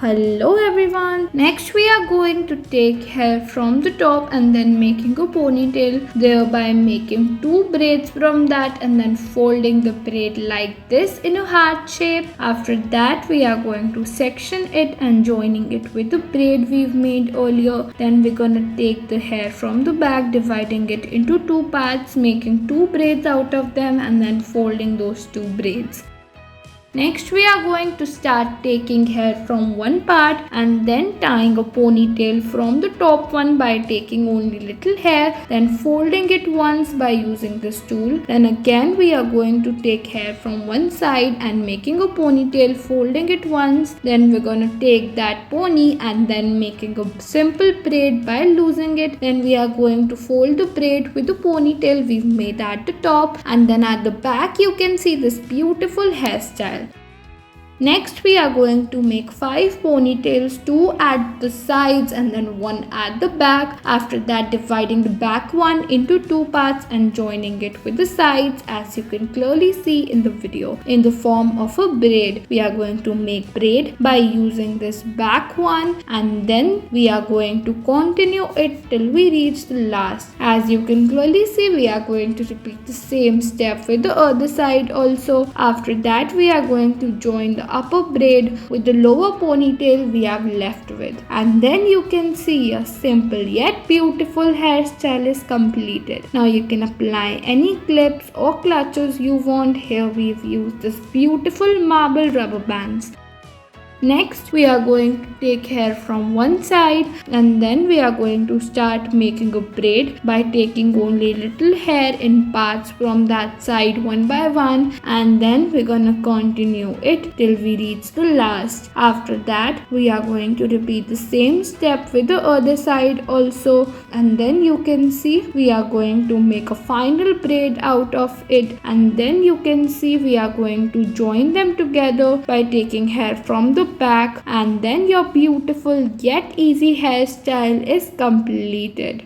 Hello everyone. Next we are going to take hair from the top and then making a ponytail, thereby making two braids from that and then folding the braid like this in a heart shape. After that we are going to section it and joining it with the braid we've made earlier. Then we're gonna take the hair from the back, dividing it into two parts, making two braids out of them and then folding those two braids. Next we are going to start taking hair from one part and then tying a ponytail from the top one by taking only little hair, then folding it once by using this tool. Then again we are going to take hair from one side and making a ponytail, folding it once. Then we're going to take that pony and then making a simple braid by losing it. Then we are going to fold the braid with the ponytail we've made at the top, and then at the back you can see this beautiful hairstyle. Next we are going to make 5 ponytails, 2 at the sides and then 1 at the back. After that dividing the back one into 2 parts and joining it with the sides, as you can clearly see in the video, in the form of a braid. We are going to make braid by using this back one and then we are going to continue it till we reach the last. As you can clearly see, we are going to repeat the same step with the other side also. After that we are going to join the upper braid with the lower ponytail we have left with, and then you can see a simple yet beautiful hairstyle is completed. Now you can apply any clips or clutches you want. Here we've used this beautiful marble rubber bands. Next we are going to take hair from one side and then we are going to start making a braid by taking only little hair in parts from that side one by one, and then we're gonna continue it till we reach the last. After that we are going to repeat the same step with the other side also, and then you can see we are going to make a final braid out of it, and then you can see we are going to join them together by taking hair from the back, and then your beautiful yet easy hairstyle is completed.